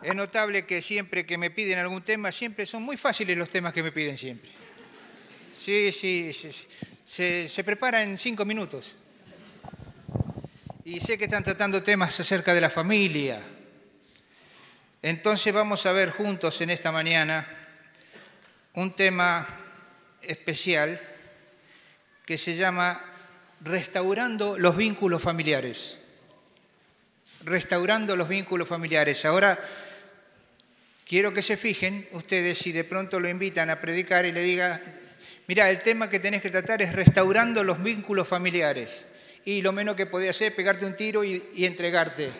Es notable que siempre que me piden algún tema, siempre son muy fáciles los temas que me piden siempre. Sí, se prepara en 5 minutos. Y sé que están tratando temas acerca de la familia. Entonces vamos a ver juntos en esta mañana un tema especial que se llama Restaurando los vínculos familiares. Restaurando los vínculos familiares. Ahora, quiero que se fijen ustedes si de pronto lo invitan a predicar y le diga, mira, el tema que tenés que tratar es restaurando los vínculos familiares. Y lo menos que podía hacer es pegarte un tiro y entregarte.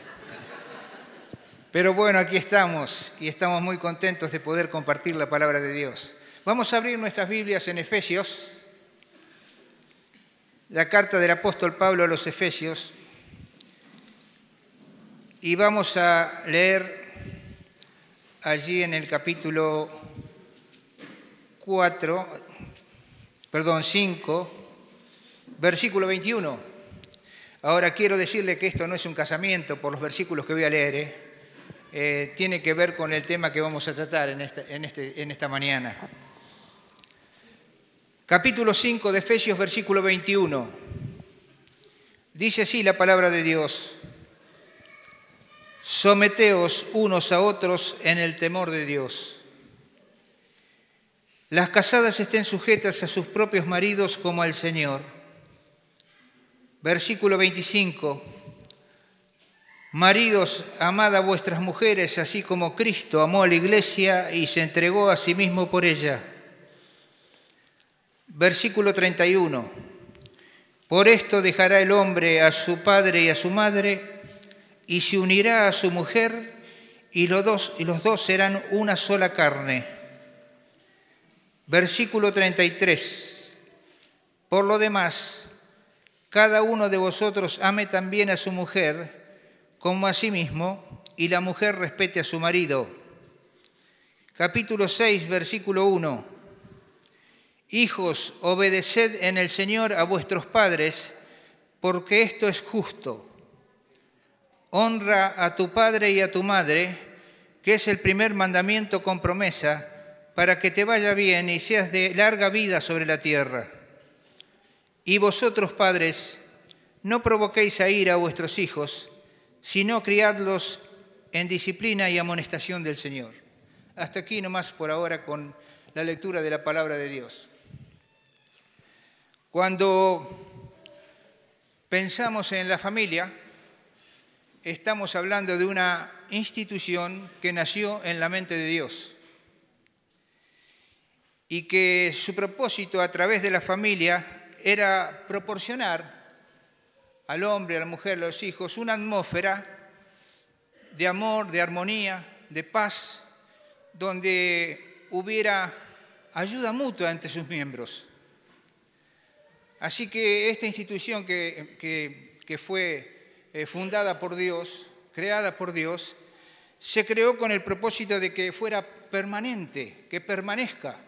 Pero bueno, aquí estamos y estamos muy contentos de poder compartir la palabra de Dios. Vamos a abrir nuestras Biblias en Efesios, la carta del apóstol Pablo a los Efesios, y vamos a leer allí en el capítulo 5, versículo 21. Ahora quiero decirle que esto no es un casamiento por los versículos que voy a leer, tiene que ver con el tema que vamos a tratar en esta mañana. Capítulo 5 de Efesios, versículo 21. Dice así la palabra de Dios: someteos unos a otros en el temor de Dios. Las casadas estén sujetas a sus propios maridos como al Señor. Versículo 25. Maridos, amad a vuestras mujeres, así como Cristo amó a la iglesia y se entregó a sí mismo por ella. Versículo 31. Por esto dejará el hombre a su padre y a su madre, y se unirá a su mujer, y los dos serán una sola carne. Versículo 33. Por lo demás, cada uno de vosotros ame también a su mujer como a sí mismo, y la mujer respete a su marido. Capítulo 6, versículo 1. Hijos, obedeced en el Señor a vuestros padres, porque esto es justo. Honra a tu padre y a tu madre, que es el primer mandamiento con promesa, para que te vaya bien y seas de larga vida sobre la tierra. Y vosotros, padres, no provoquéis a ira a vuestros hijos, sino criadlos en disciplina y amonestación del Señor. Hasta aquí nomás por ahora con la lectura de la palabra de Dios. Cuando pensamos en la familia, estamos hablando de una institución que nació en la mente de Dios y que su propósito a través de la familia era proporcionar al hombre, a la mujer, a los hijos, una atmósfera de amor, de armonía, de paz, donde hubiera ayuda mutua entre sus miembros. Así que esta institución que fue fundada por Dios, creada por Dios, se creó con el propósito de que fuera permanente, que permanezca,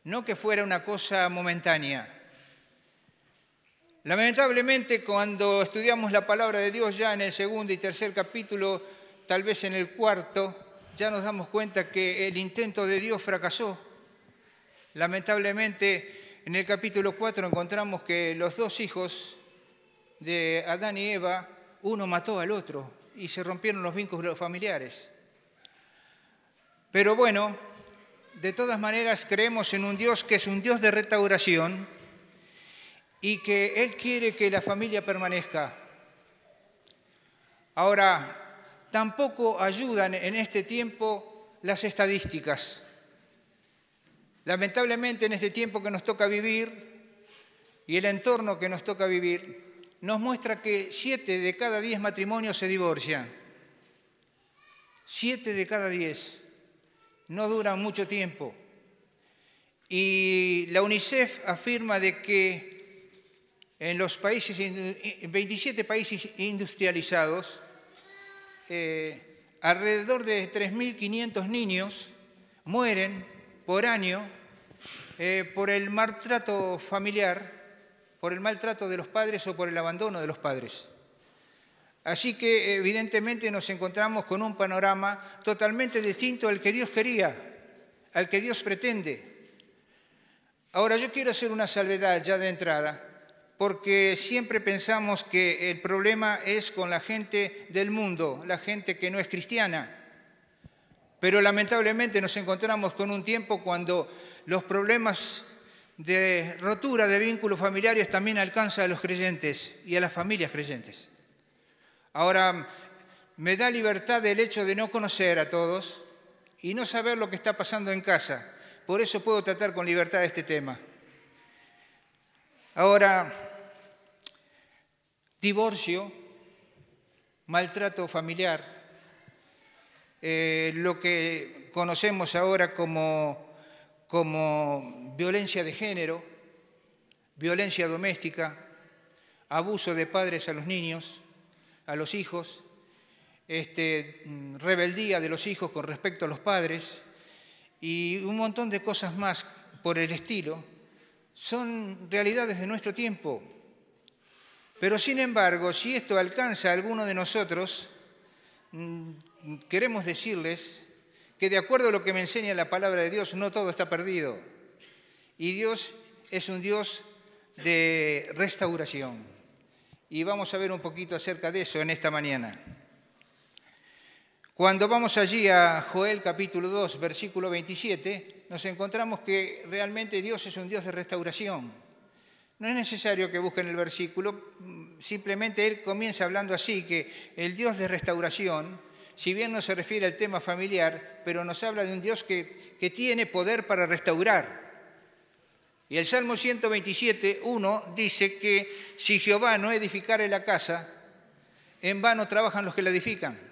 no que fuera una cosa momentánea. Lamentablemente, cuando estudiamos la palabra de Dios ya en el segundo y tercer capítulo, tal vez en el cuarto, ya nos damos cuenta que el intento de Dios fracasó. Lamentablemente, en el capítulo 4 encontramos que los dos hijos de Adán y Eva, uno mató al otro y se rompieron los vínculos familiares. Pero bueno, de todas maneras creemos en un Dios que es un Dios de restauración y que Él quiere que la familia permanezca. Ahora, tampoco ayudan en este tiempo las estadísticas. Lamentablemente en este tiempo que nos toca vivir y el entorno que nos toca vivir, nos muestra que 7 de cada 10 matrimonios se divorcian. 7 de cada 10. No duran mucho tiempo. Y la UNICEF afirma de que en los países, 27 países industrializados, alrededor de 3.500 niños mueren por año por el maltrato familiar, por el maltrato de los padres o por el abandono de los padres. Así que evidentemente nos encontramos con un panorama totalmente distinto al que Dios quería, al que Dios pretende. Ahora yo quiero hacer una salvedad ya de entrada, porque siempre pensamos que el problema es con la gente del mundo, la gente que no es cristiana. Pero lamentablemente nos encontramos con un tiempo cuando los problemas de rotura de vínculos familiares también alcanzan a los creyentes y a las familias creyentes. Ahora, me da libertad el hecho de no conocer a todos y no saber lo que está pasando en casa. Por eso puedo tratar con libertad este tema. Ahora, divorcio, maltrato familiar, lo que conocemos ahora como violencia de género, violencia doméstica, abuso de padres a los niños, a los hijos, rebeldía de los hijos con respecto a los padres y un montón de cosas más por el estilo, son realidades de nuestro tiempo. Pero sin embargo, si esto alcanza a alguno de nosotros, queremos decirles que de acuerdo a lo que me enseña la palabra de Dios, no todo está perdido. Y Dios es un Dios de restauración. Y vamos a ver un poquito acerca de eso en esta mañana. Cuando vamos allí a Joel capítulo 2, versículo 27, nos encontramos que realmente Dios es un Dios de restauración. No es necesario que busquen el versículo, simplemente Él comienza hablando así, que el Dios de restauración, si bien no se refiere al tema familiar, pero nos habla de un Dios que tiene poder para restaurar. Y el Salmo 127, 1 dice que si Jehová no edificare la casa, en vano trabajan los que la edifican.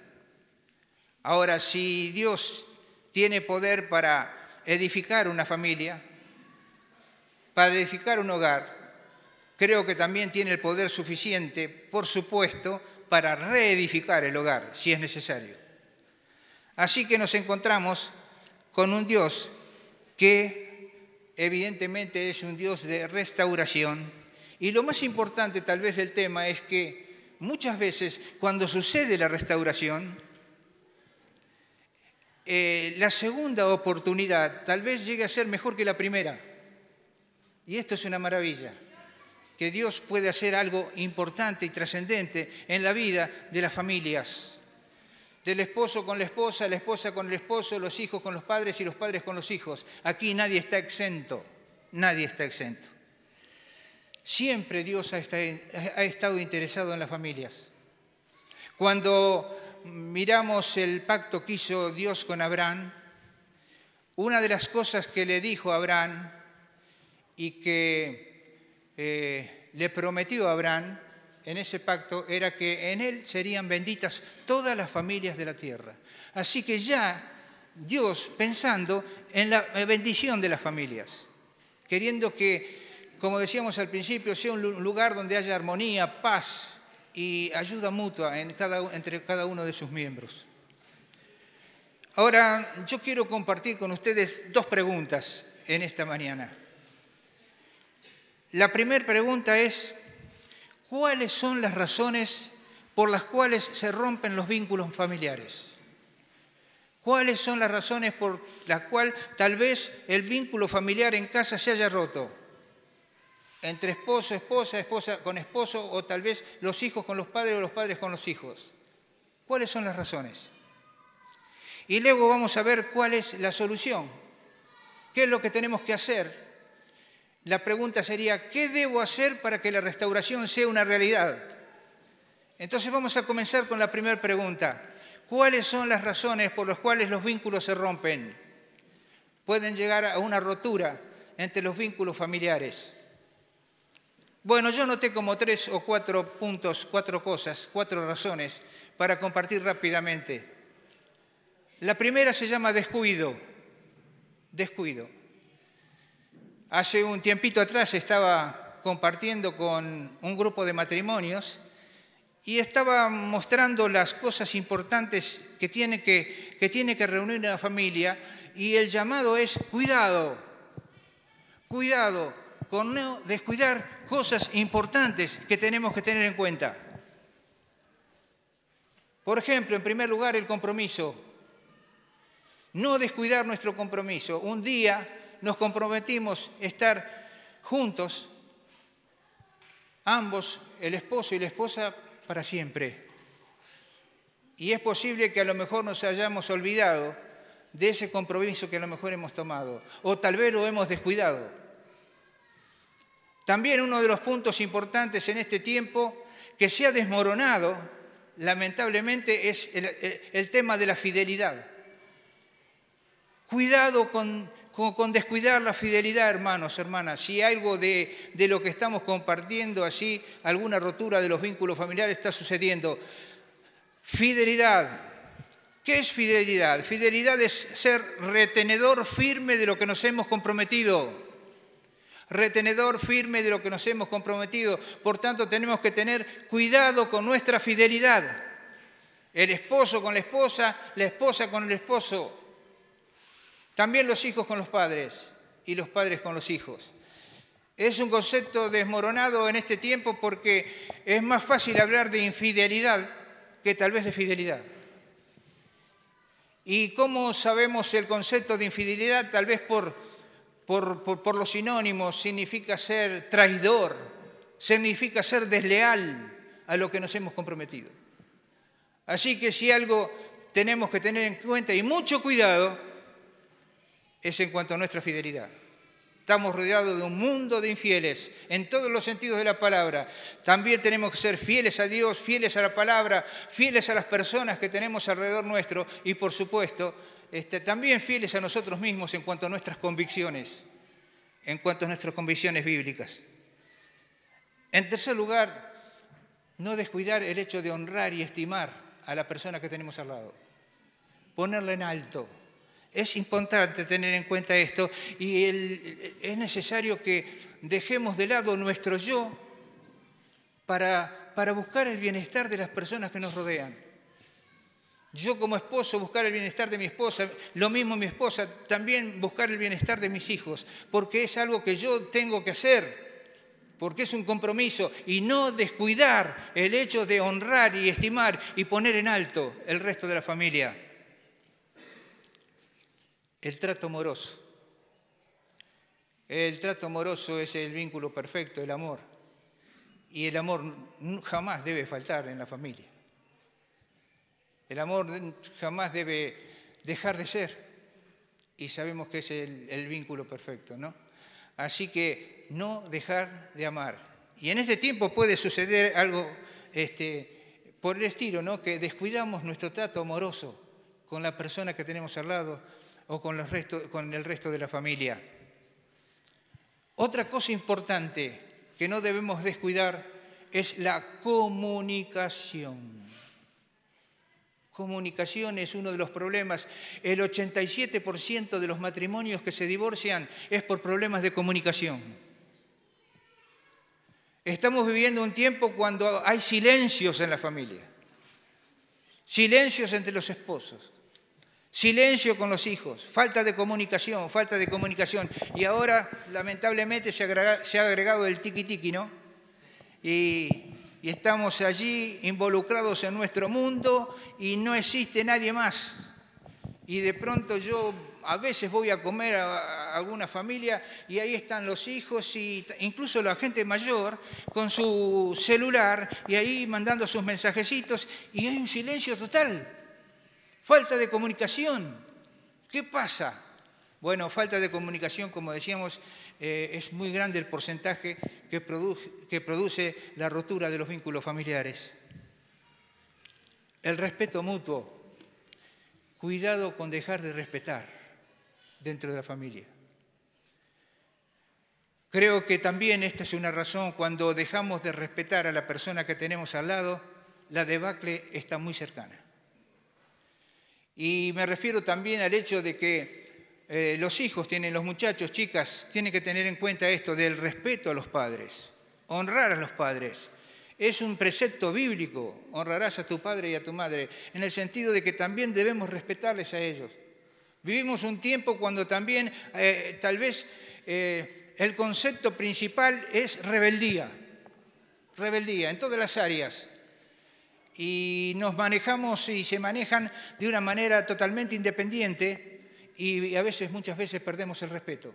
Ahora, si Dios tiene poder para edificar una familia, para edificar un hogar, creo que también tiene el poder suficiente, por supuesto, para reedificar el hogar, si es necesario. Así que nos encontramos con un Dios que evidentemente es un Dios de restauración. Y lo más importante tal vez del tema es que muchas veces cuando sucede la restauración, la segunda oportunidad tal vez llegue a ser mejor que la primera. Y esto es una maravilla, que Dios puede hacer algo importante y trascendente en la vida de las familias. Del esposo con la esposa con el esposo, los hijos con los padres y los padres con los hijos. Aquí nadie está exento, nadie está exento. Siempre Dios ha estado interesado en las familias. Cuando miramos el pacto que hizo Dios con Abraham, una de las cosas que le dijo a Abraham y que le prometió a Abraham en ese pacto era que en él serían benditas todas las familias de la tierra. Así que ya Dios pensando en la bendición de las familias, queriendo que, como decíamos al principio, sea un lugar donde haya armonía, paz y ayuda mutua entre cada uno de sus miembros. Ahora, yo quiero compartir con ustedes 2 preguntas en esta mañana. La primera pregunta es: ¿cuáles son las razones por las cuales se rompen los vínculos familiares? ¿Cuáles son las razones por las cuales tal vez el vínculo familiar en casa se haya roto? Entre esposo, esposa, esposa con esposo, o tal vez los hijos con los padres o los padres con los hijos. ¿Cuáles son las razones? Y luego vamos a ver cuál es la solución. ¿Qué es lo que tenemos que hacer? La pregunta sería, ¿qué debo hacer para que la restauración sea una realidad? Entonces vamos a comenzar con la primera pregunta. ¿Cuáles son las razones por las cuales los vínculos se rompen? Pueden llegar a una rotura entre los vínculos familiares. Bueno, yo noté como 3 o 4 puntos, 4 cosas, 4 razones para compartir rápidamente. La primera se llama descuido. Descuido. Hace un tiempito atrás estaba compartiendo con un grupo de matrimonios y estaba mostrando las cosas importantes que tiene que reunir una familia, y el llamado es cuidado, cuidado con no descuidar cosas importantes que tenemos que tener en cuenta. Por ejemplo, en primer lugar, el compromiso. No descuidar nuestro compromiso. Un día nos comprometimos a estar juntos, ambos, el esposo y la esposa, para siempre. Y es posible que a lo mejor nos hayamos olvidado de ese compromiso que a lo mejor hemos tomado, o tal vez lo hemos descuidado. También uno de los puntos importantes en este tiempo que se ha desmoronado, lamentablemente, es el tema de la fidelidad. Cuidado con descuidar la fidelidad, hermanos, hermanas. Si algo de lo que estamos compartiendo así, alguna rotura de los vínculos familiares está sucediendo. Fidelidad. ¿Qué es fidelidad? Fidelidad es ser retenedor firme de lo que nos hemos comprometido. Retenedor firme de lo que nos hemos comprometido. Por tanto, tenemos que tener cuidado con nuestra fidelidad. El esposo con la esposa con el esposo. También los hijos con los padres y los padres con los hijos. Es un concepto desmoronado en este tiempo porque es más fácil hablar de infidelidad que tal vez de fidelidad. ¿Y cómo sabemos el concepto de infidelidad? Tal vez por los sinónimos. Significa ser traidor, significa ser desleal a lo que nos hemos comprometido. Así que si algo tenemos que tener en cuenta y mucho cuidado es en cuanto a nuestra fidelidad. Estamos rodeados de un mundo de infieles en todos los sentidos de la palabra. También tenemos que ser fieles a Dios, fieles a la palabra, fieles a las personas que tenemos alrededor nuestro y, por supuesto, también fieles a nosotros mismos en cuanto a nuestras convicciones, bíblicas. En tercer lugar, no descuidar el hecho de honrar y estimar a la persona que tenemos al lado. Ponerla en alto. Es importante tener en cuenta esto y es necesario que dejemos de lado nuestro yo para buscar el bienestar de las personas que nos rodean. Yo como esposo buscar el bienestar de mi esposa, lo mismo mi esposa, también buscar el bienestar de mis hijos, porque es algo que yo tengo que hacer, porque es un compromiso, y no descuidar el hecho de honrar y estimar y poner en alto el resto de la familia. El trato amoroso. El trato amoroso es el vínculo perfecto, el amor. Y el amor jamás debe faltar en la familia. El amor jamás debe dejar de ser. Y sabemos que es el vínculo perfecto, ¿no? Así que no dejar de amar. Y en este tiempo puede suceder algo por el estilo, ¿no? Que descuidamos nuestro trato amoroso con la persona que tenemos al lado o con el resto de la familia. Otra cosa importante que no debemos descuidar es la comunicación. Comunicación es uno de los problemas. El 87% de los matrimonios que se divorcian es por problemas de comunicación. Estamos viviendo un tiempo cuando hay silencios en la familia. Silencios entre los esposos. Silencio con los hijos, falta de comunicación. Y ahora, lamentablemente, se ha agregado el tiki-tiki, ¿no? Y estamos allí involucrados en nuestro mundo y no existe nadie más. y de pronto yo a veces voy a comer a alguna familia y ahí están los hijos e incluso la gente mayor con su celular y ahí mandando sus mensajecitos y hay un silencio total, falta de comunicación. ¿Qué pasa? Bueno, falta de comunicación, como decíamos, es muy grande el porcentaje que produce la rotura de los vínculos familiares. El respeto mutuo. Cuidado con dejar de respetar dentro de la familia. Creo que también esta es una razón, cuando dejamos de respetar a la persona que tenemos al lado, la debacle está muy cercana. Y me refiero también al hecho de que los hijos los muchachos, chicas, tienen que tener en cuenta esto del respeto a los padres, honrar a los padres. Es un precepto bíblico, honrarás a tu padre y a tu madre, en el sentido de que también debemos respetarles a ellos. Vivimos un tiempo cuando también tal vez el concepto principal es rebeldía en todas las áreas. Y nos manejamos y se manejan de una manera totalmente independiente y muchas veces perdemos el respeto.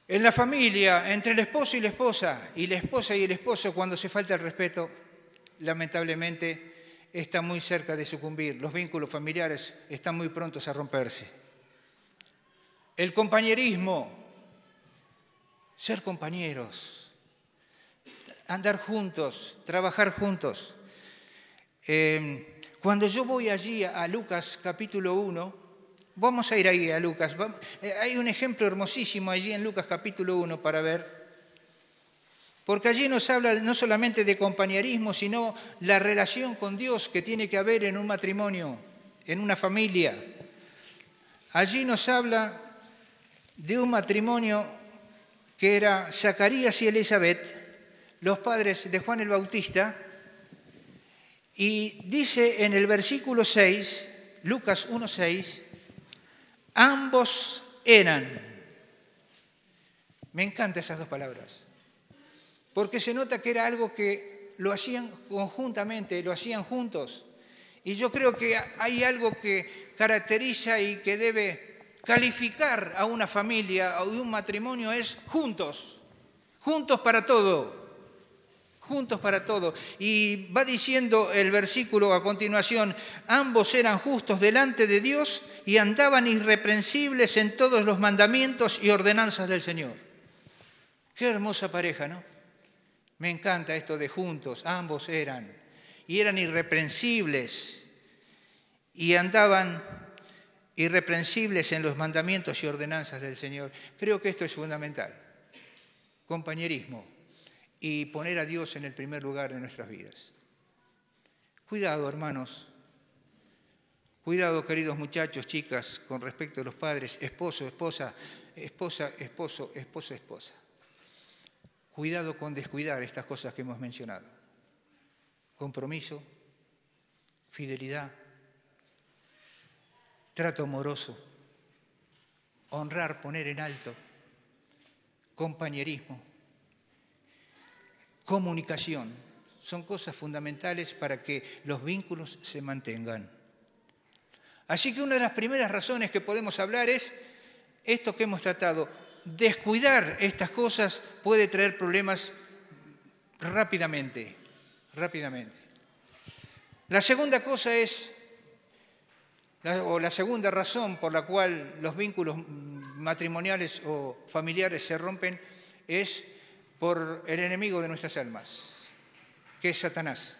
En la familia, entre el esposo y la esposa y el esposo, cuando se falta el respeto, lamentablemente está muy cerca de sucumbir. Los vínculos familiares están muy prontos a romperse. El compañerismo, ser compañeros, andar juntos, trabajar juntos. Cuando yo voy allí a Lucas capítulo 1, vamos a ir ahí a Lucas. Hay un ejemplo hermosísimo allí en Lucas capítulo 1 para ver. Porque allí nos habla no solamente de compañerismo, sino la relación con Dios que tiene que haber en un matrimonio, en una familia. Allí nos habla de un matrimonio que era Zacarías y Elizabeth, los padres de Juan el Bautista. Y dice en el versículo 6, Lucas 1:6, ambos eran. Me encantan esas dos palabras, porque se nota que era algo que lo hacían conjuntamente, lo hacían juntos. Y yo creo que hay algo que caracteriza y que debe calificar a una familia o un matrimonio, es juntos, juntos para todo. Juntos para todo. Y va diciendo el versículo a continuación, ambos eran justos delante de Dios y andaban irreprensibles en todos los mandamientos y ordenanzas del Señor. Qué hermosa pareja, ¿no? Me encanta esto de juntos, ambos eran irreprensibles y andaban irreprensibles en los mandamientos y ordenanzas del Señor. Creo que esto es fundamental. Compañerismo. Y poner a Dios en el primer lugar de nuestras vidas. Cuidado, hermanos. Cuidado, queridos muchachos, chicas, con respecto a los padres, esposo, esposa, esposa, esposo, esposa, esposa. Cuidado con descuidar estas cosas que hemos mencionado. Compromiso, fidelidad, trato amoroso, honrar, poner en alto, compañerismo. Comunicación, son cosas fundamentales para que los vínculos se mantengan. Así que una de las primeras razones que podemos hablar es esto que hemos tratado. Descuidar estas cosas puede traer problemas rápidamente. La segunda cosa es, la segunda razón por la cual los vínculos matrimoniales o familiares se rompen es por el enemigo de nuestras almas, que es Satanás.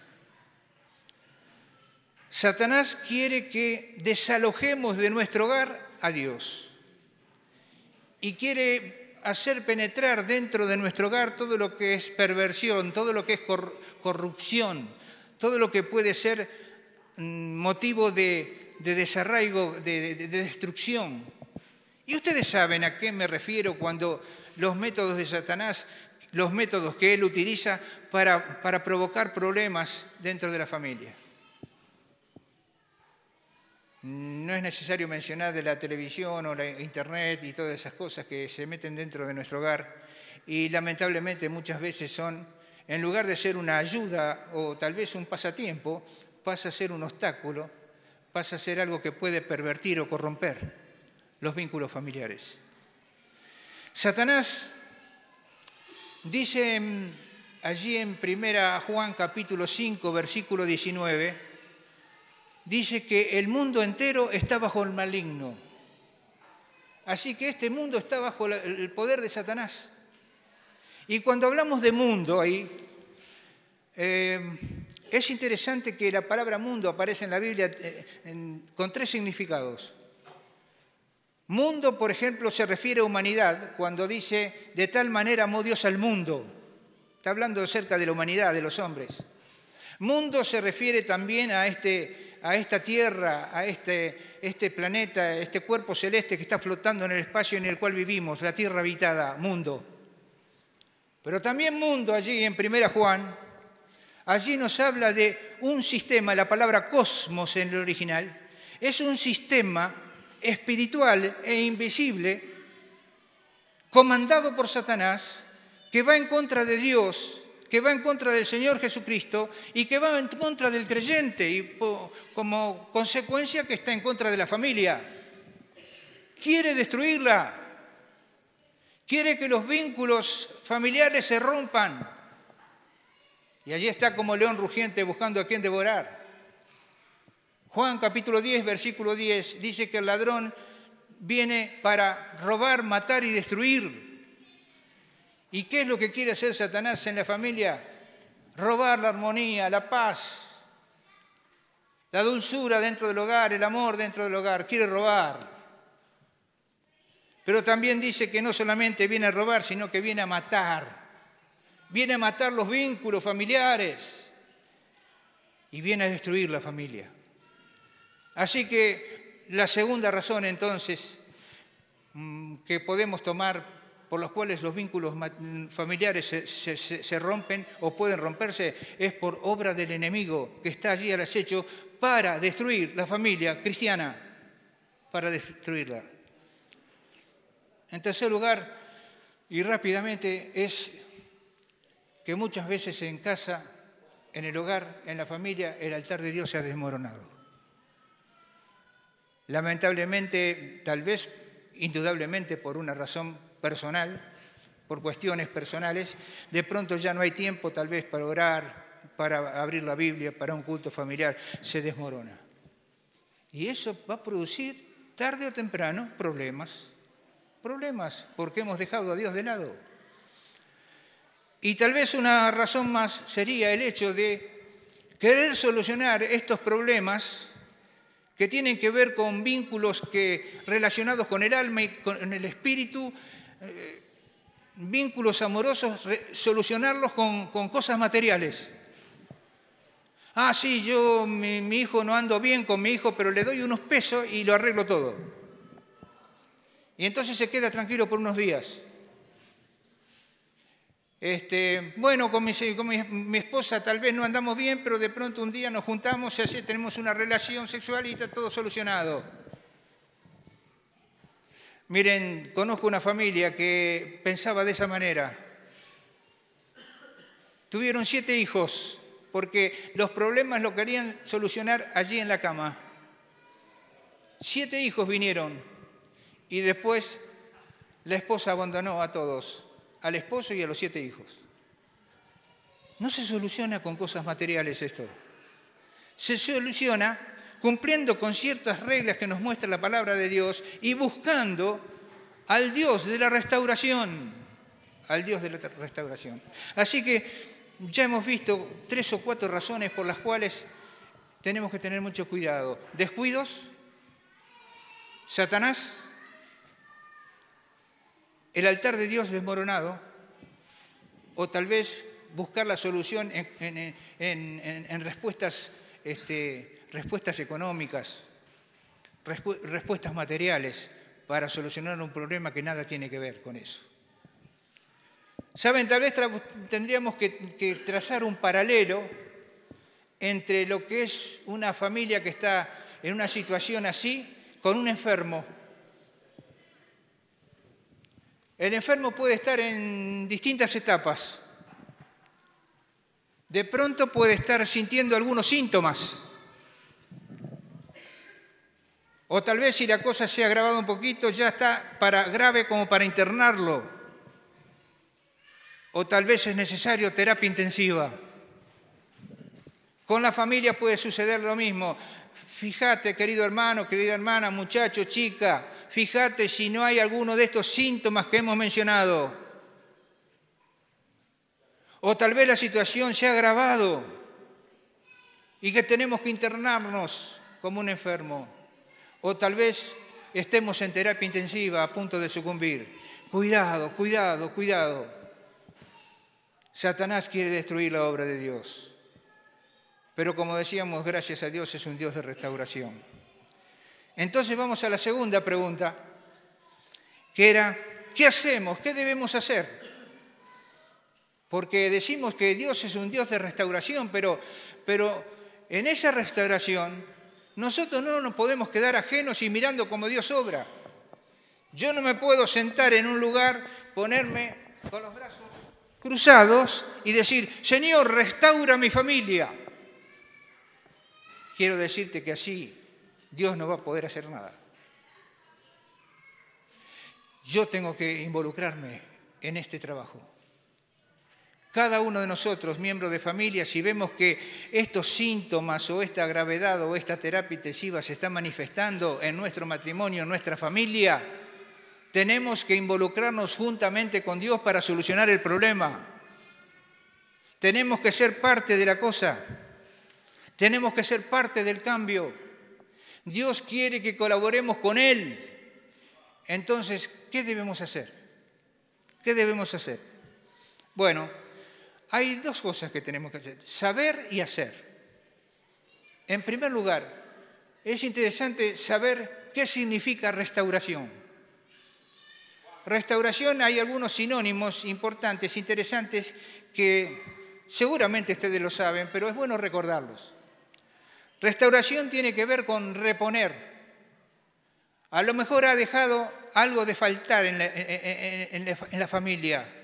Satanás quiere que desalojemos de nuestro hogar a Dios y quiere hacer penetrar dentro de nuestro hogar todo lo que es perversión, todo lo que es corrupción, todo lo que puede ser motivo de desarraigo, de destrucción. Y ustedes saben a qué me refiero cuando los métodos de Satanás, los métodos que él utiliza para provocar problemas dentro de la familia. No es necesario mencionar de la televisión o la internet y todas esas cosas que se meten dentro de nuestro hogar y lamentablemente muchas veces son, en lugar de ser una ayuda o tal vez un pasatiempo, pasa a ser un obstáculo pasa a ser algo que puede pervertir o corromper los vínculos familiares. Satanás dice allí en 1 Juan capítulo 5, versículo 19, dice que el mundo entero está bajo el maligno. Así que este mundo está bajo el poder de Satanás. Y cuando hablamos de mundo ahí, es interesante que la palabra mundo aparece en la Biblia con 3 significados. Mundo, por ejemplo, se refiere a humanidad cuando dice de tal manera amó Dios al mundo. Está hablando acerca de la humanidad, de los hombres. Mundo se refiere también a esta tierra, a este planeta, este cuerpo celeste que está flotando en el espacio en el cual vivimos, la tierra habitada, mundo. Pero también mundo allí en 1 Juan, allí nos habla de un sistema, la palabra cosmos en el original, es un sistema espiritual e invisible comandado por Satanás que va en contra de Dios, que va en contra del Señor Jesucristo y que va en contra del creyente y como consecuencia que está en contra de la familia. Quiere destruirla, quiere que los vínculos familiares se rompan. Y allí está como león rugiente buscando a quien devorar. Juan capítulo 10, versículo 10, dice que el ladrón viene para robar, matar y destruir. ¿Y qué es lo que quiere hacer Satanás en la familia? Robar la armonía, la paz, la dulzura dentro del hogar, el amor dentro del hogar. Quiere robar. Pero también dice que no solamente viene a robar, sino que viene a matar. Viene a matar los vínculos familiares y viene a destruir la familia. Así que la segunda razón entonces que podemos tomar por los cuales los vínculos familiares se rompen o pueden romperse es por obra del enemigo que está allí al acecho para destruir la familia cristiana, para destruirla. En tercer lugar, y rápidamente, es que muchas veces en casa, en el hogar, en la familia, el altar de Dios se ha desmoronado. Lamentablemente, tal vez, indudablemente por una razón personal, por cuestiones personales, de pronto ya no hay tiempo tal vez para orar, para abrir la Biblia, para un culto familiar, se desmorona. Y eso va a producir tarde o temprano problemas, porque hemos dejado a Dios de lado. Y tal vez una razón más sería el hecho de querer solucionar estos problemas que tienen que ver con vínculos relacionados con el alma y con el espíritu, vínculos amorosos, solucionarlos con cosas materiales. Ah, sí, mi hijo no ando bien con mi hijo, pero le doy unos pesos y lo arreglo todo. Y entonces se queda tranquilo por unos días. Bueno, con mi esposa tal vez no andamos bien, pero de pronto un día nos juntamos y así tenemos una relación sexual y está todo solucionado. Miren, conozco una familia que pensaba de esa manera. Tuvieron 7 hijos porque los problemas lo querían solucionar allí en la cama. 7 hijos vinieron y después la esposa abandonó a todos, al esposo y a los 7 hijos. No se soluciona con cosas materiales esto. Se soluciona cumpliendo con ciertas reglas que nos muestra la palabra de Dios y buscando al Dios de la restauración. Al Dios de la restauración. Así que ya hemos visto 3 o 4 razones por las cuales tenemos que tener mucho cuidado. Descuidos, Satanás, el altar de Dios desmoronado, o tal vez buscar la solución en respuestas económicas, respuestas materiales para solucionar un problema que nada tiene que ver con eso. Saben, tal vez tendríamos que trazar un paralelo entre lo que es una familia que está en una situación así con un enfermo. El enfermo puede estar en distintas etapas. De pronto puede estar sintiendo algunos síntomas. O tal vez si la cosa se ha agravado un poquito, ya está grave como para internarlo. O tal vez es necesario terapia intensiva. Con la familia puede suceder lo mismo. Fíjate, querido hermano, querida hermana, muchacho, chica, fíjate si no hay alguno de estos síntomas que hemos mencionado. O tal vez la situación se ha agravado y que tenemos que internarnos como un enfermo. O tal vez estemos en terapia intensiva a punto de sucumbir. Cuidado, cuidado, cuidado. Satanás quiere destruir la obra de Dios. Pero como decíamos, gracias a Dios es un Dios de restauración. Entonces vamos a la segunda pregunta, que era, ¿qué hacemos? ¿Qué debemos hacer? Porque decimos que Dios es un Dios de restauración, pero en esa restauración nosotros no nos podemos quedar ajenos y mirando cómo Dios obra. Yo no me puedo sentar en un lugar, ponerme con los brazos cruzados y decir, Señor, restaura mi familia. Quiero decirte que así Dios no va a poder hacer nada. Yo tengo que involucrarme en este trabajo. Cada uno de nosotros, miembros de familia, si vemos que estos síntomas o esta gravedad o esta terapia intensiva se está manifestando en nuestro matrimonio, en nuestra familia, tenemos que involucrarnos juntamente con Dios para solucionar el problema. Tenemos que ser parte de la cosa. Tenemos que ser parte del cambio. Dios quiere que colaboremos con Él. Entonces, ¿qué debemos hacer? ¿Qué debemos hacer? Bueno, hay dos cosas que tenemos que hacer, saber y hacer. En primer lugar, es interesante saber qué significa restauración. Restauración, hay algunos sinónimos importantes, interesantes, que seguramente ustedes lo saben, pero es bueno recordarlos. Restauración tiene que ver con reponer. A lo mejor ha dejado algo de faltar en la familia.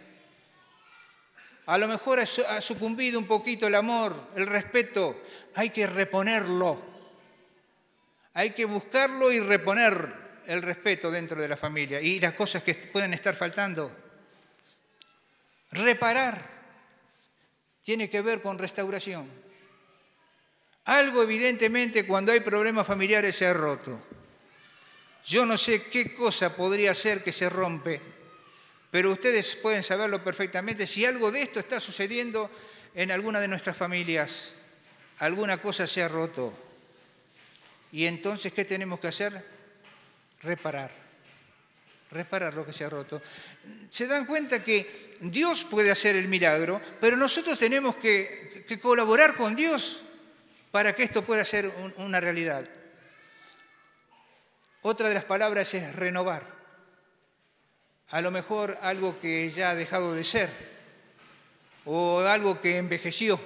A lo mejor ha sucumbido un poquito el amor, el respeto. Hay que reponerlo. Hay que buscarlo y reponer el respeto dentro de la familia y las cosas que pueden estar faltando. Reparar tiene que ver con restauración. Algo evidentemente cuando hay problemas familiares se ha roto. Yo no sé qué cosa podría ser que se rompe, pero ustedes pueden saberlo perfectamente. Si algo de esto está sucediendo en alguna de nuestras familias, alguna cosa se ha roto. Y entonces, ¿qué tenemos que hacer? Reparar lo que se ha roto. Se dan cuenta que Dios puede hacer el milagro, pero nosotros tenemos que colaborar con Dios para que esto pueda ser una realidad. Otra de las palabras es renovar. A lo mejor algo que ya ha dejado de ser o algo que envejeció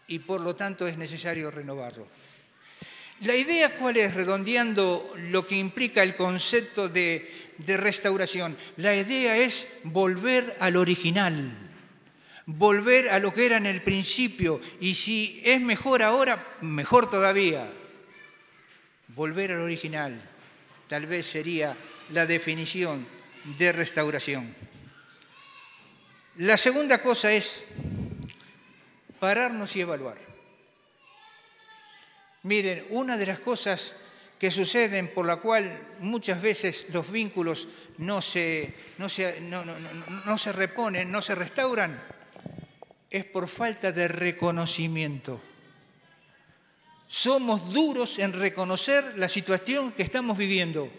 y por lo tanto es necesario renovarlo. La idea, ¿cuál es? Redondeando lo que implica el concepto de restauración. La idea es volver al original, volver a lo que era en el principio. Y si es mejor ahora, mejor todavía. Volver al original, tal vez sería la definición de restauración. La segunda cosa es pararnos y evaluar. Miren, una de las cosas que suceden por la cual muchas veces los vínculos no se reponen, no se restauran, es por falta de reconocimiento. Somos duros en reconocer la situación que estamos viviendo.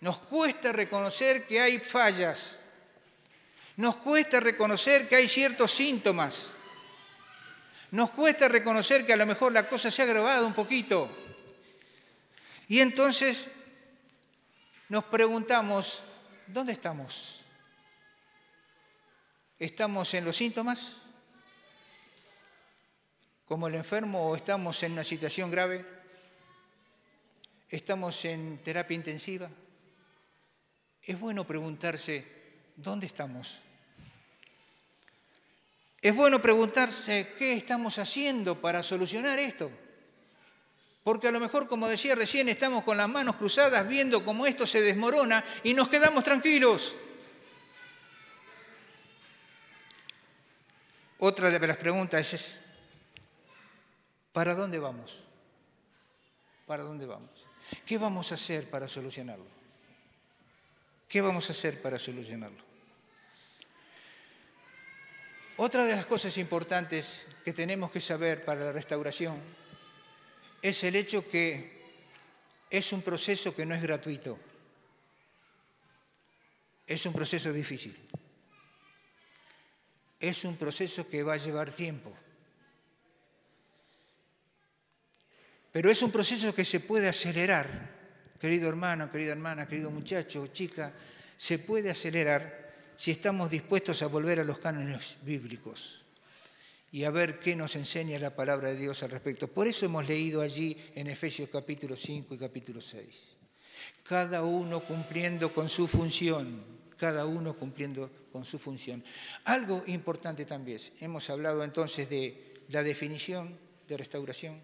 Nos cuesta reconocer que hay fallas. Nos cuesta reconocer que hay ciertos síntomas. Nos cuesta reconocer que a lo mejor la cosa se ha agravado un poquito. Y entonces nos preguntamos, ¿dónde estamos? ¿Estamos en los síntomas, como el enfermo, o estamos en una situación grave? ¿Estamos en terapia intensiva? Es bueno preguntarse, ¿dónde estamos? Es bueno preguntarse, ¿qué estamos haciendo para solucionar esto? Porque a lo mejor, como decía recién, estamos con las manos cruzadas viendo cómo esto se desmorona y nos quedamos tranquilos. Otra de las preguntas es, ¿para dónde vamos? ¿Para dónde vamos? ¿Qué vamos a hacer para solucionarlo? ¿Qué vamos a hacer para solucionarlo? Otra de las cosas importantes que tenemos que saber para la restauración es el hecho que es un proceso que no es gratuito. Es un proceso difícil. Es un proceso que va a llevar tiempo. Pero es un proceso que se puede acelerar, querido hermano, querida hermana, querido muchacho, chica, se puede acelerar si estamos dispuestos a volver a los cánones bíblicos y a ver qué nos enseña la palabra de Dios al respecto. Por eso hemos leído allí en Efesios capítulo 5 y capítulo 6. Cada uno cumpliendo con su función. Cada uno cumpliendo con su función. Algo importante también, hemos hablado entonces de la definición de restauración.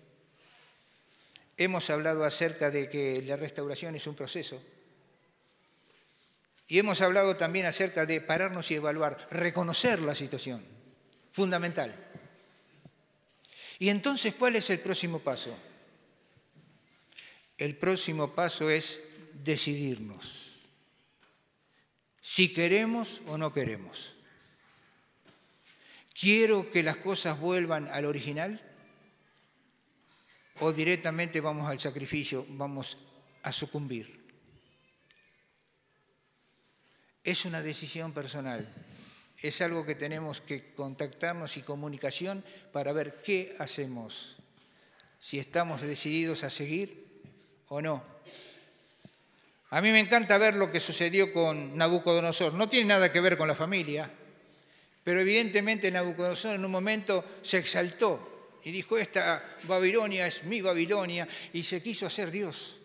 Hemos hablado acerca de que la restauración es un proceso. Y hemos hablado también acerca de pararnos y evaluar, reconocer la situación, fundamental. Y entonces, ¿cuál es el próximo paso? El próximo paso es decidirnos. Si queremos o no queremos. ¿Quiero que las cosas vuelvan al original? ¿O directamente vamos al sacrificio, vamos a sucumbir? Es una decisión personal. Es algo que tenemos que contactarnos y comunicación para ver qué hacemos. Si estamos decididos a seguir o no. A mí me encanta ver lo que sucedió con Nabucodonosor. No tiene nada que ver con la familia, pero evidentemente Nabucodonosor en un momento se exaltó y dijo, esta Babilonia es mi Babilonia, y se quiso hacer Dios.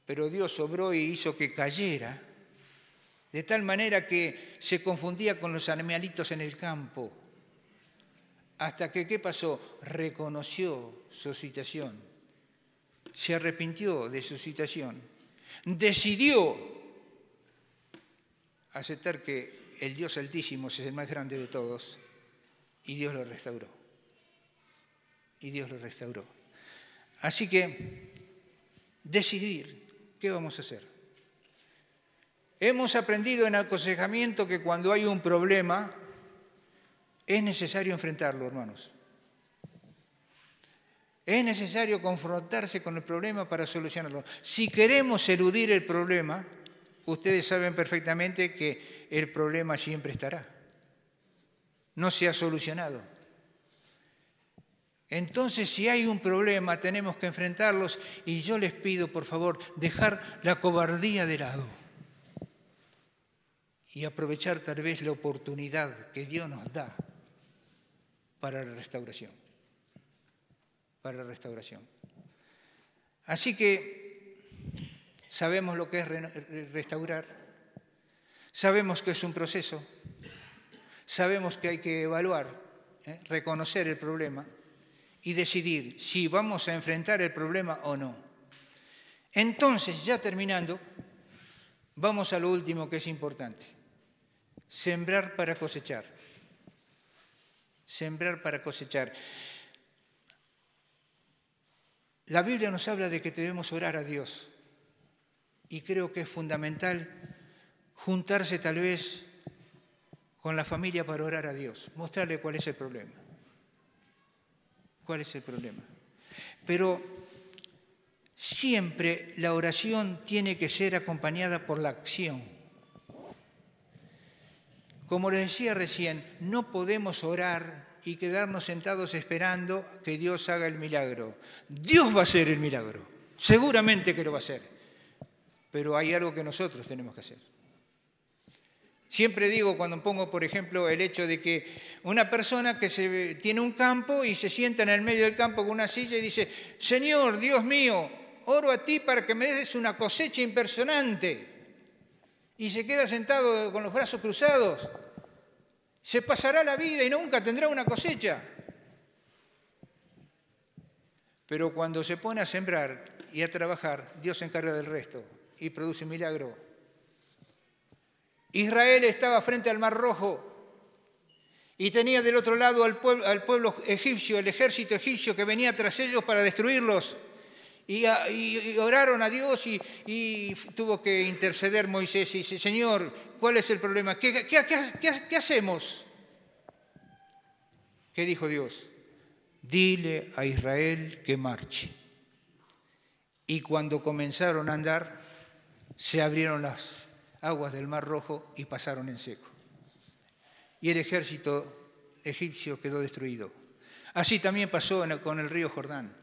Pero Dios obró y hizo que cayera, de tal manera que se confundía con los animalitos en el campo. Hasta que, ¿qué pasó? Reconoció su situación. Se arrepintió de su situación, decidió aceptar que el Dios Altísimo es el más grande de todos y Dios lo restauró. Y Dios lo restauró. Así que, decidir, ¿qué vamos a hacer? Hemos aprendido en aconsejamiento que cuando hay un problema es necesario enfrentarlo, hermanos. Es necesario confrontarse con el problema para solucionarlo. Si queremos eludir el problema, ustedes saben perfectamente que el problema siempre estará. No se ha solucionado. Entonces, si hay un problema, tenemos que enfrentarlos y yo les pido, por favor, dejar la cobardía de lado y aprovechar tal vez la oportunidad que Dios nos da para la restauración. Para la restauración. Así que sabemos lo que es restaurar, sabemos que es un proceso, sabemos que hay que evaluar, reconocer el problema y decidir si vamos a enfrentar el problema o no. Entonces, ya terminando, vamos a lo último que es importante, sembrar para cosechar. Sembrar para cosechar. La Biblia nos habla de que debemos orar a Dios y creo que es fundamental juntarse tal vez con la familia para orar a Dios, mostrarle cuál es el problema. ¿Cuál es el problema? Pero siempre la oración tiene que ser acompañada por la acción. Como les decía recién, no podemos orar y quedarnos sentados esperando que Dios haga el milagro. Dios va a hacer el milagro, seguramente que lo va a hacer, pero hay algo que nosotros tenemos que hacer. Siempre digo, cuando pongo, por ejemplo, el hecho de que una persona que tiene un campo y se sienta en el medio del campo con una silla y dice, Señor, Dios mío, oro a ti para que me des una cosecha impresionante, y se queda sentado con los brazos cruzados, se pasará la vida y nunca tendrá una cosecha. Pero cuando se pone a sembrar y a trabajar, Dios se encarga del resto y produce un milagro. Israel estaba frente al Mar Rojo y tenía del otro lado al pueblo egipcio, el ejército egipcio que venía tras ellos para destruirlos. Y oraron a Dios y tuvo que interceder Moisés y dice, Señor, ¿cuál es el problema? ¿Qué hacemos? ¿Qué dijo Dios? Dile a Israel que marche. Y cuando comenzaron a andar, se abrieron las aguas del Mar Rojo y pasaron en seco. Y el ejército egipcio quedó destruido. Así también pasó con el río Jordán.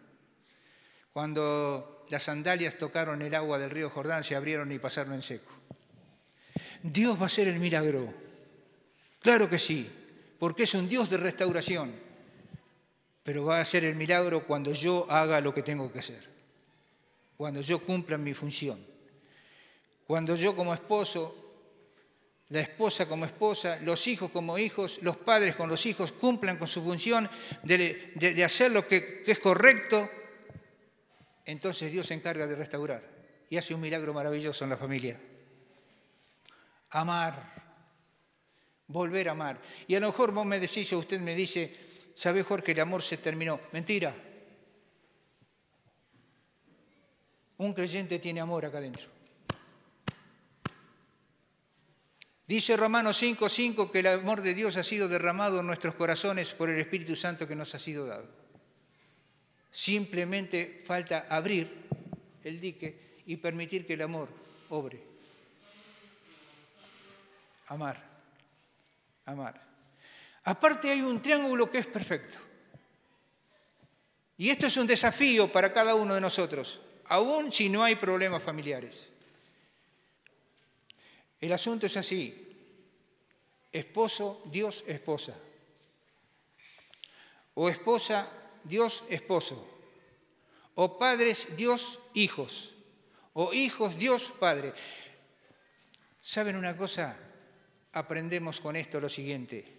Cuando las sandalias tocaron el agua del río Jordán, se abrieron y pasaron en seco. Dios va a hacer el milagro. Claro que sí, porque es un Dios de restauración. Pero va a hacer el milagro cuando yo haga lo que tengo que hacer. Cuando yo cumpla mi función. Cuando yo como esposo, la esposa como esposa, los hijos como hijos, los padres con los hijos cumplan con su función de hacer lo que es correcto, entonces Dios se encarga de restaurar y hace un milagro maravilloso en la familia. Amar, volver a amar. Y a lo mejor vos me decís o usted me dice, ¿sabe Jorge, el amor se terminó? Mentira. Un creyente tiene amor acá adentro. Dice Romanos 5:5 que el amor de Dios ha sido derramado en nuestros corazones por el Espíritu Santo que nos ha sido dado. Simplemente falta abrir el dique y permitir que el amor obre. Amar. Amar. Aparte hay un triángulo que es perfecto. Y esto es un desafío para cada uno de nosotros, aun si no hay problemas familiares. El asunto es así. Esposo, Dios, esposa. O esposa, Dios, esposo. O padres, Dios, hijos. O hijos, Dios, padre. ¿Saben una cosa? Aprendemos con esto lo siguiente.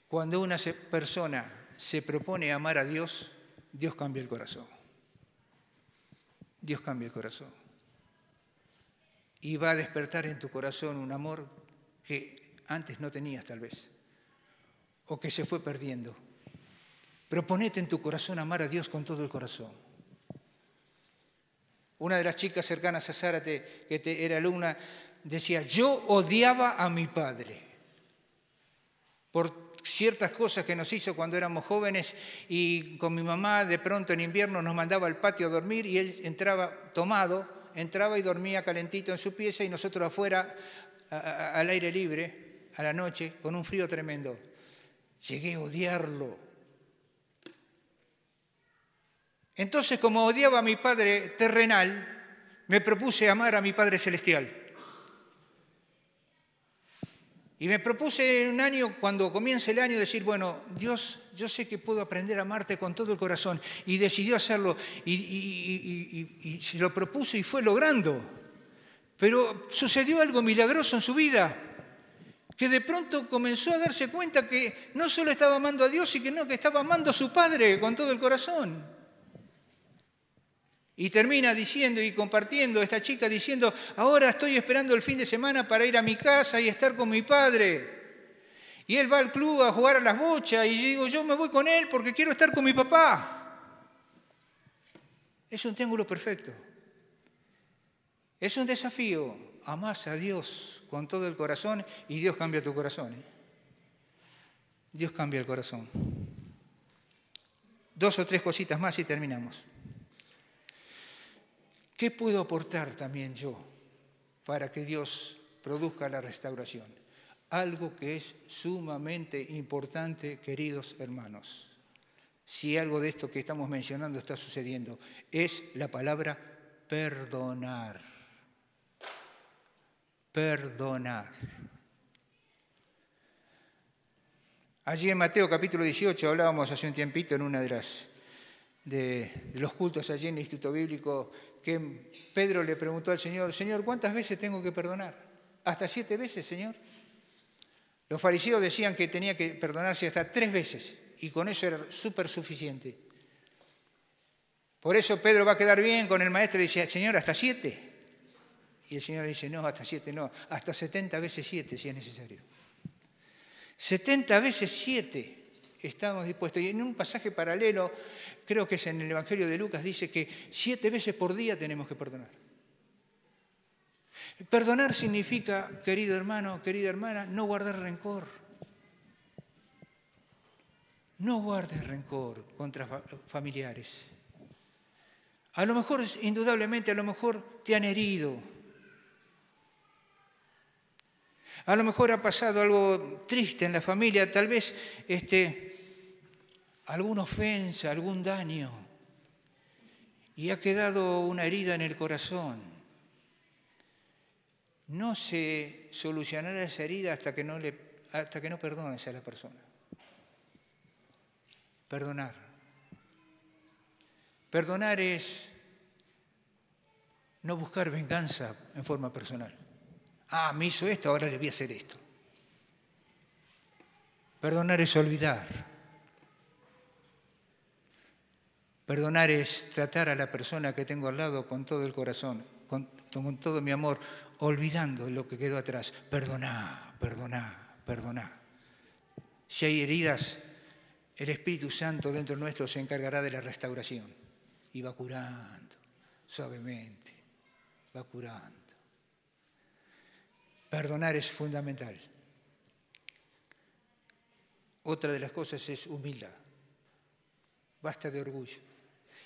Cuando una persona se propone amar a Dios, Dios cambia el corazón. Dios cambia el corazón. Y va a despertar en tu corazón un amor que antes no tenías tal vez. O que se fue perdiendo. Proponete en tu corazón amar a Dios con todo el corazón. Una de las chicas cercanas a Zárate, que era alumna, decía, yo odiaba a mi padre por ciertas cosas que nos hizo cuando éramos jóvenes y con mi mamá de pronto en invierno nos mandaba al patio a dormir y él entraba tomado, entraba y dormía calentito en su pieza y nosotros afuera al aire libre, a la noche, con un frío tremendo. Llegué a odiarlo. Entonces, como odiaba a mi padre terrenal, me propuse amar a mi Padre Celestial. Y me propuse en un año, cuando comience el año, decir, bueno, Dios, yo sé que puedo aprender a amarte con todo el corazón. Y decidió hacerlo y se lo propuso y fue logrando. Pero sucedió algo milagroso en su vida, que de pronto comenzó a darse cuenta que no solo estaba amando a Dios, sino que estaba amando a su Padre con todo el corazón. Y termina diciendo y compartiendo, esta chica diciendo, ahora estoy esperando el fin de semana para ir a mi casa y estar con mi padre. Y él va al club a jugar a las bochas y yo digo, yo me voy con él porque quiero estar con mi papá. Es un triángulo perfecto. Es un desafío. Amás a Dios con todo el corazón y Dios cambia tu corazón. Dios cambia el corazón. 2 o 3 cositas más y terminamos. ¿Qué puedo aportar también yo para que Dios produzca la restauración? Algo que es sumamente importante, queridos hermanos. Si algo de esto que estamos mencionando está sucediendo, es la palabra perdonar. Perdonar. Allí en Mateo capítulo 18 hablábamos hace un tiempito en una de los cultos allí en el Instituto Bíblico, que Pedro le preguntó al Señor, Señor, ¿cuántas veces tengo que perdonar? ¿Hasta 7 veces, Señor? Los fariseos decían que tenía que perdonarse hasta 3 veces y con eso era súper suficiente. Por eso Pedro va a quedar bien con el maestro y dice, Señor, ¿hasta 7? Y el Señor le dice, no, hasta 7 no, hasta 70 veces 7 si es necesario. 70 veces 7 estamos dispuestos. Y en un pasaje paralelo, creo que es en el Evangelio de Lucas, dice que 7 veces por día tenemos que perdonar. Perdonar significa, querido hermano, querida hermana, no guardar rencor. No guardes rencor contra familiares. A lo mejor, indudablemente, a lo mejor te han herido. A lo mejor ha pasado algo triste en la familia, tal vez alguna ofensa, algún daño, y ha quedado una herida en el corazón. No se solucionará esa herida hasta que no perdones a la persona. Perdonar. Perdonar es no buscar venganza en forma personal. Ah, me hizo esto, ahora le voy a hacer esto. Perdonar es olvidar. Perdonar es tratar a la persona que tengo al lado con todo el corazón, con todo mi amor, olvidando lo que quedó atrás. Perdoná, perdoná, perdoná. Si hay heridas, el Espíritu Santo dentro nuestro se encargará de la restauración. Y va curando, suavemente, va curando. Perdonar es fundamental. Otra de las cosas es humildad. Basta de orgullo.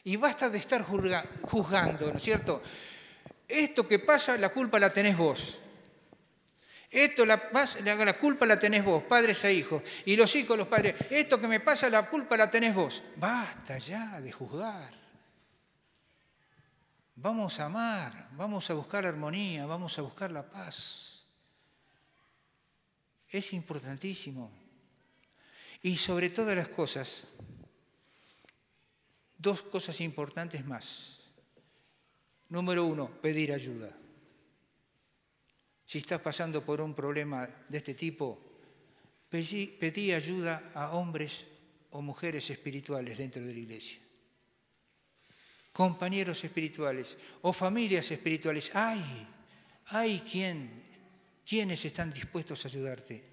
Y basta de estar juzgando, ¿no es cierto? Esto que pasa, la culpa la tenés vos. Esto, la culpa la tenés vos, padres e hijos. Y los hijos, los padres. Esto que me pasa, la culpa la tenés vos. Basta ya de juzgar. Vamos a amar, vamos a buscar armonía, vamos a buscar la paz. Es importantísimo. Y sobre todas las cosas, 2 cosas importantes más. Número 1, pedir ayuda. Si estás pasando por un problema de este tipo, pedí ayuda a hombres o mujeres espirituales dentro de la iglesia. Compañeros espirituales o familias espirituales. Hay quienes están dispuestos a ayudarte.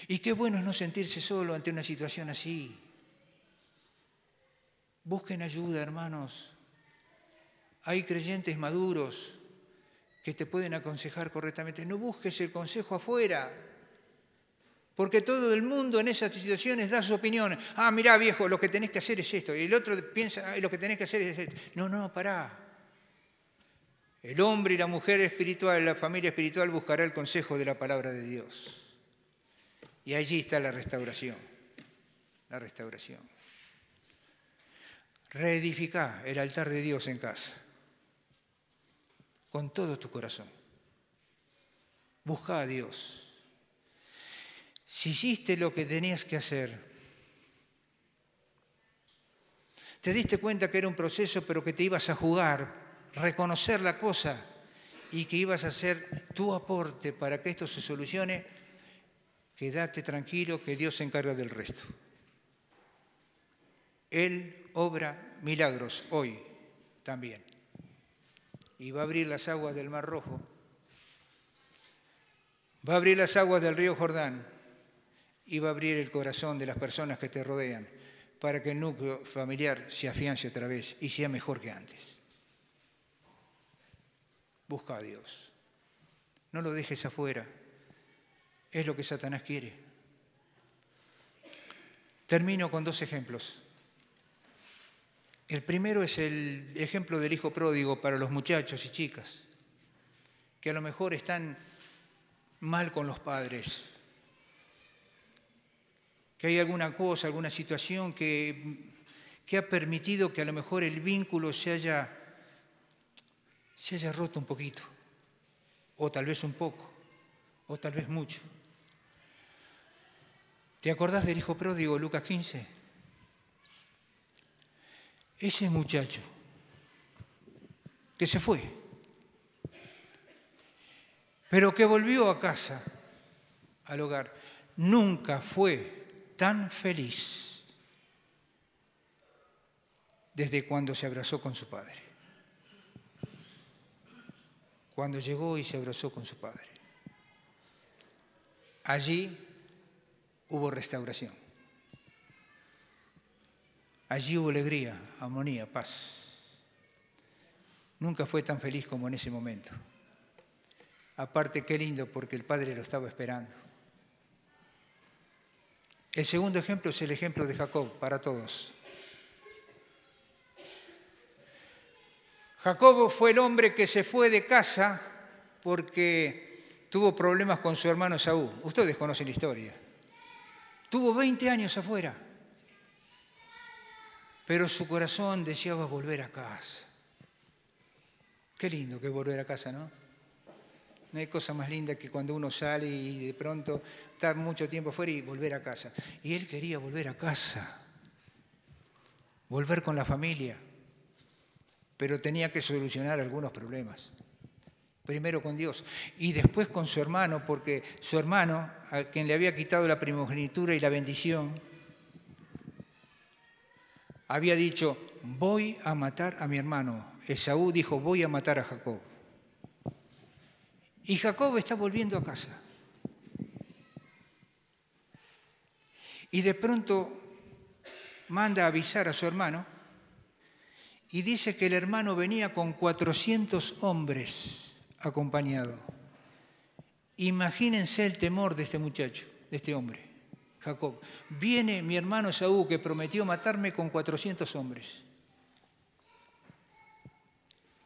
Y qué bueno es no sentirse solo ante una situación así. Busquen ayuda, hermanos. Hay creyentes maduros que te pueden aconsejar correctamente. No busques el consejo afuera, porque todo el mundo en esas situaciones da su opinión. Ah, mirá, viejo, lo que tenés que hacer es esto. Y el otro piensa, lo que tenés que hacer es esto. No, pará. El hombre y la mujer espiritual, la familia espiritual buscará el consejo de la palabra de Dios. Y allí está la restauración. La restauración. Reedificá el altar de Dios en casa. Con todo tu corazón. Buscá a Dios. Si hiciste lo que tenías que hacer, te diste cuenta que era un proceso, pero que te ibas a jugar, reconocer la cosa y que ibas a hacer tu aporte para que esto se solucione, quédate tranquilo que Dios se encarga del resto. Él obra milagros hoy también. Y va a abrir las aguas del Mar Rojo. Va a abrir las aguas del río Jordán. Y va a abrir el corazón de las personas que te rodean para que el núcleo familiar se afiance otra vez y sea mejor que antes. Busca a Dios. No lo dejes afuera. Es lo que Satanás quiere. Termino con 2 ejemplos. El primero es el ejemplo del hijo pródigo para los muchachos y chicas, que a lo mejor están mal con los padres, que hay alguna cosa, alguna situación que ha permitido que a lo mejor el vínculo se haya roto un poquito, o tal vez un poco, o tal vez mucho. ¿Te acordás del hijo pródigo, Lucas 15? Ese muchacho que se fue, pero que volvió a casa, al hogar, nunca fue tan feliz desde cuando se abrazó con su padre. Cuando llegó y se abrazó con su padre. Allí hubo restauración. Allí hubo alegría, armonía, paz. Nunca fue tan feliz como en ese momento. Aparte, qué lindo, porque el padre lo estaba esperando. El segundo ejemplo es el ejemplo de Jacob para todos. Jacobo fue el hombre que se fue de casa porque tuvo problemas con su hermano Esaú. Ustedes conocen la historia. Tuvo 20 años afuera, pero su corazón deseaba volver a casa. Qué lindo que es volver a casa, ¿no? No hay cosa más linda que cuando uno sale y de pronto está mucho tiempo afuera y volver a casa. Y él quería volver a casa, volver con la familia, pero tenía que solucionar algunos problemas. Primero con Dios y después con su hermano, porque su hermano, a quien le había quitado la primogenitura y la bendición, había dicho, voy a matar a mi hermano. Esaú dijo, voy a matar a Jacob. Y Jacob está volviendo a casa. Y de pronto manda a avisar a su hermano y dice que el hermano venía con 400 hombres acompañado. Imagínense el temor de este muchacho, de este hombre, Jacob. Viene mi hermano Esaú que prometió matarme con 400 hombres.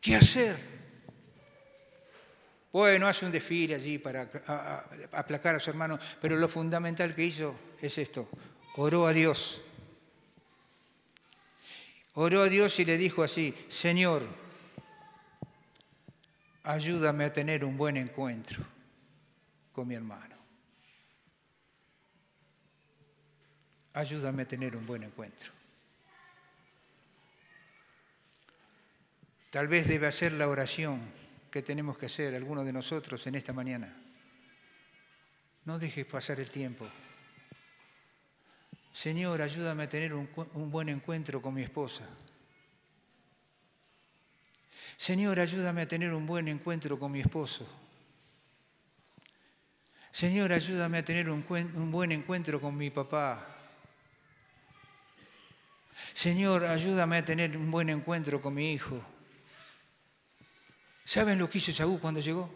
¿Qué hacer? Bueno, hace un desfile allí para aplacar a su hermano, pero lo fundamental que hizo es esto. Oró a Dios. Oró a Dios y le dijo así, Señor, ayúdame a tener un buen encuentro con mi hermano. Ayúdame a tener un buen encuentro. Tal vez debe hacer la oración que tenemos que hacer algunos de nosotros en esta mañana. No dejes pasar el tiempo. Señor, ayúdame a tener un buen encuentro con mi esposa. Señor, ayúdame a tener un buen encuentro con mi esposo. Señor, ayúdame a tener un buen encuentro con mi papá. Señor, ayúdame a tener un buen encuentro con mi hijo. ¿Saben lo que hizo Esaú cuando llegó?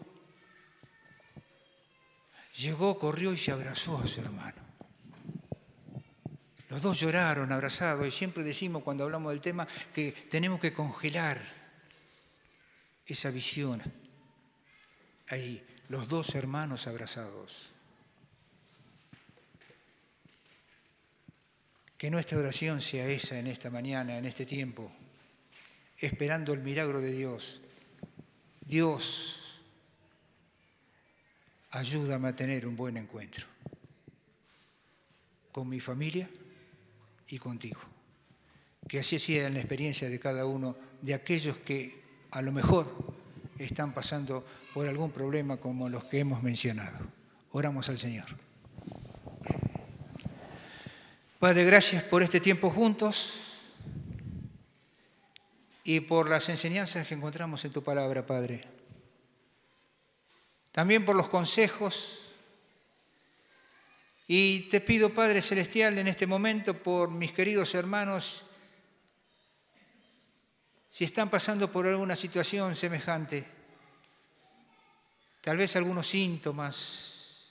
Llegó, corrió y se abrazó a su hermano. Los dos lloraron abrazados y siempre decimos cuando hablamos del tema que tenemos que congelar esa visión. Ahí, los dos hermanos abrazados. Que nuestra oración sea esa en esta mañana, en este tiempo, esperando el milagro de Dios. Dios, ayúdame a tener un buen encuentro con mi familia y contigo. Que así sea en la experiencia de cada uno de aquellos que a lo mejor están pasando por algún problema como los que hemos mencionado. Oramos al Señor. Padre, gracias por este tiempo juntos y por las enseñanzas que encontramos en tu palabra, Padre. También por los consejos. Y te pido, Padre Celestial, en este momento por mis queridos hermanos, si están pasando por alguna situación semejante, tal vez algunos síntomas,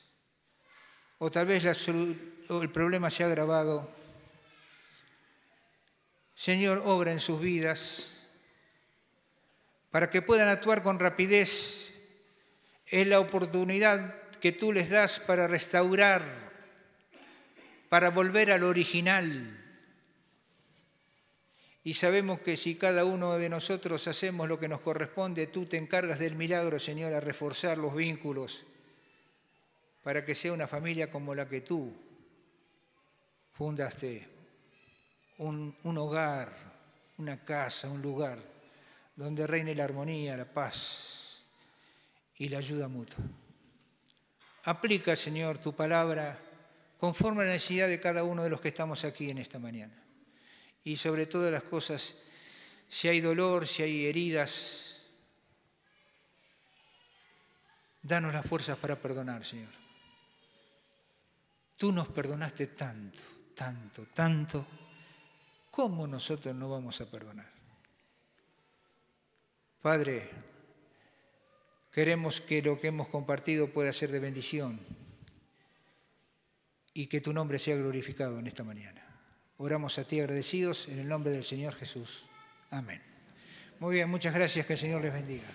o tal vez el problema se ha agravado. Señor, obra en sus vidas para que puedan actuar con rapidez. Es la oportunidad que tú les das para restaurar, para volver al original. Y sabemos que si cada uno de nosotros hacemos lo que nos corresponde, tú te encargas del milagro, Señor, a reforzar los vínculos para que sea una familia como la que tú fundaste, un hogar, una casa, un lugar donde reine la armonía, la paz y la ayuda mutua. Aplica, Señor, tu palabra conforme a la necesidad de cada uno de los que estamos aquí en esta mañana. Y sobre todas las cosas, si hay dolor, si hay heridas, danos las fuerzas para perdonar, Señor. Tú nos perdonaste tanto, tanto, tanto. ¿Cómo nosotros no vamos a perdonar? Padre, queremos que lo que hemos compartido pueda ser de bendición y que tu nombre sea glorificado en esta mañana. Oramos a ti agradecidos en el nombre del Señor Jesús. Amén. Muy bien, muchas gracias, que el Señor les bendiga.